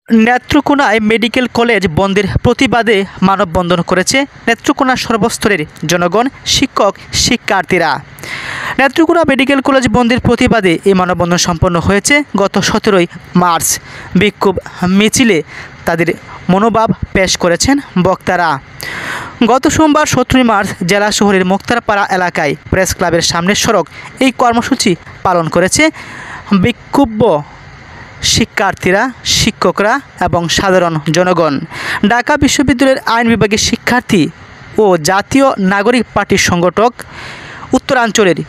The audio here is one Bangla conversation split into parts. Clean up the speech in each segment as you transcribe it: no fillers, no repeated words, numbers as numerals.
নেত্রকোনায় মেডিকেল কলেজ বন্ধের প্রতিবাদে মানববন্ধন করেছে নেত্রকোনা সর্বস্তরের জনগণ, শিক্ষক, শিক্ষার্থীরা। নেত্রকোনা মেডিকেল কলেজ বন্ধের প্রতিবাদে এই মানববন্ধন সম্পন্ন হয়েছে গত 17 মার্চ। বিক্ষোভ মিছিলে তাদের মনোভাব পেশ করেছেন বক্তারা। গত সোমবার 17 মার্চ জেলা শহরের মুক্তারপাড়া এলাকায় প্রেস ক্লাবের সামনের সড়ক এই কর্মসূচি পালন করেছে বিক্ষুব্ধ শিক্ষার্থীরা, শিক্ষকরা এবং সাধারণ জনগণ। ঢাকা বিশ্ববিদ্যালয়ের আইন বিভাগের শিক্ষার্থী ও জাতীয় নাগরিক পার্টির সংগঠক উত্তরাঞ্চলের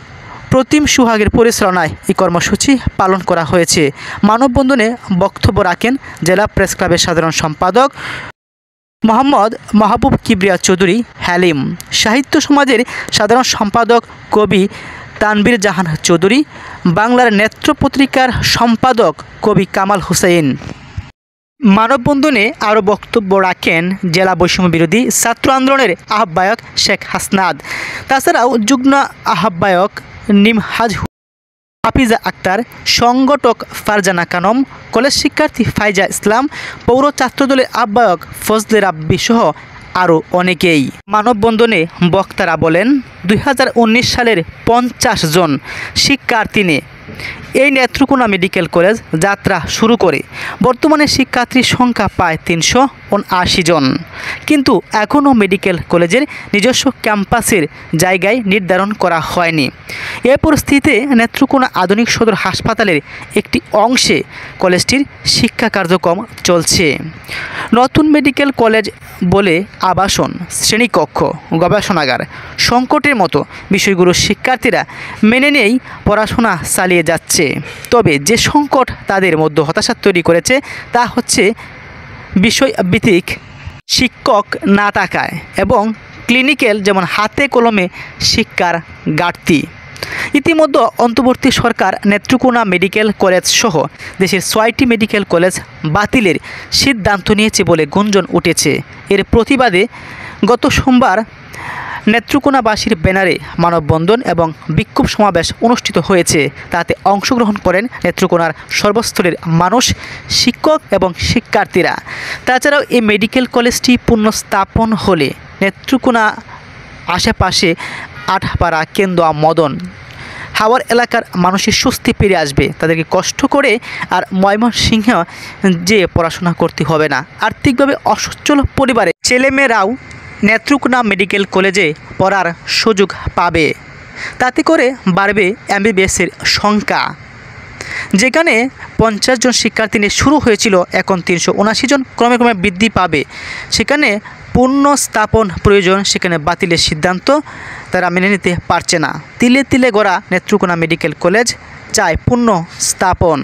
প্রতিম সুহাগের পরিচালনায় এই কর্মসূচি পালন করা হয়েছে। মানববন্ধনে বক্তব্য রাখেন জেলা প্রেস ক্লাবের সাধারণ সম্পাদক মোহাম্মদ মাহবুব কিবরিয়া চৌধুরী হালিম, সাহিত্য সমাজের সাধারণ সম্পাদক কবি তানভীর জাহান চৌধুরী, বাংলার নেত্র পত্রিকার সম্পাদক কবি কামাল হোসেন। মানববন্ধনে আরও বক্তব্য রাখেন জেলা বৈষম্য বিরোধী ছাত্র আন্দোলনের আহ্বায়ক শেখ হাসনাদ। তাছাড়াও যুগ্ম আহ্বায়ক নিমহাজ হাফিজা আক্তার, সংগঠক ফারজানা কানম, কলেজ শিক্ষার্থী ফাইজা ইসলাম, পৌর ছাত্রদলের আহ্বায়ক ফজলে রাব্বি সহ আরও অনেকেই। মানববন্ধনে বক্তারা বলেন, 2019 সালের 50 জন শিক্ষার্থী নিয়ে এই নেত্রকোনা মেডিকেল কলেজ যাত্রা শুরু করে বর্তমানে শিক্ষার্থীর সংখ্যা প্রায় 379 জন, কিন্তু এখনও মেডিকেল কলেজের নিজস্ব ক্যাম্পাসের জায়গায় নির্ধারণ করা হয়নি। এ পরিস্থিতিতে নেত্রকোনা আধুনিক সদর হাসপাতালের একটি অংশে কলেজটির শিক্ষা কার্যক্রম চলছে। নতুন মেডিকেল কলেজ বলে আবাসন, শ্রেণীকক্ষ, গবেষণাগার সংকটের মতো বিষয়গুলো শিক্ষার্থীরা মেনে নিয়েই পড়াশোনা চালিয়ে যাচ্ছে। তবে যে সংকট তাদের মধ্যে হতাশা তৈরি করেছে তা হচ্ছে বিষয়ভিত্তিক শিক্ষক না থাকায় এবং ক্লিনিক্যাল যেমন হাতে কলমে শিক্ষার ঘাটতি। ইতিমধ্যে অন্তর্বর্তী সরকার নেত্রকোনা মেডিকেল কলেজ সহ দেশের 6টি মেডিকেল কলেজ বাতিলের সিদ্ধান্ত নিয়েছে বলে গুঞ্জন উঠেছে। এর প্রতিবাদে গত সোমবার নেত্রকোনাবাসীর ব্যানারে মানববন্ধন এবং বিক্ষোভ সমাবেশ অনুষ্ঠিত হয়েছে। তাতে অংশগ্রহণ করেন নেত্রকোনার সর্বস্তরের মানুষ, শিক্ষক এবং শিক্ষার্থীরা। তাছাড়াও এই মেডিকেল কলেজটি পুনঃস্থাপন হলে নেত্রকোনা আশেপাশে আটপাড়া, কেন্দুয়া, মদন হাওয়ার এলাকার মানুষের স্বস্তি ফিরে আসবে। তাদেরকে কষ্ট করে আর ময়মনসিংহ যে পড়াশোনা করতে হবে না। আর্থিকভাবে অসচ্ছল পরিবারে ছেলেমেয়েরাও নেত্রকোনা মেডিকেল কলেজে পড়ার সুযোগ পাবে। তাতে করে বাড়বে এমবিবিএসের সংখ্যা। যেখানে 50 জন শিক্ষার্থী নিয়ে শুরু হয়েছিল, এখন 379 জন ক্রমে ক্রমে বৃদ্ধি পাবে। সেখানে পুনঃস্থাপন প্রয়োজন, সেখানে বাতিলের সিদ্ধান্ত তারা মেনে নিতে পারছে না। তিলে তিলে গড়া নেত্রকোনা মেডিকেল কলেজ চায় পুনঃস্থাপন।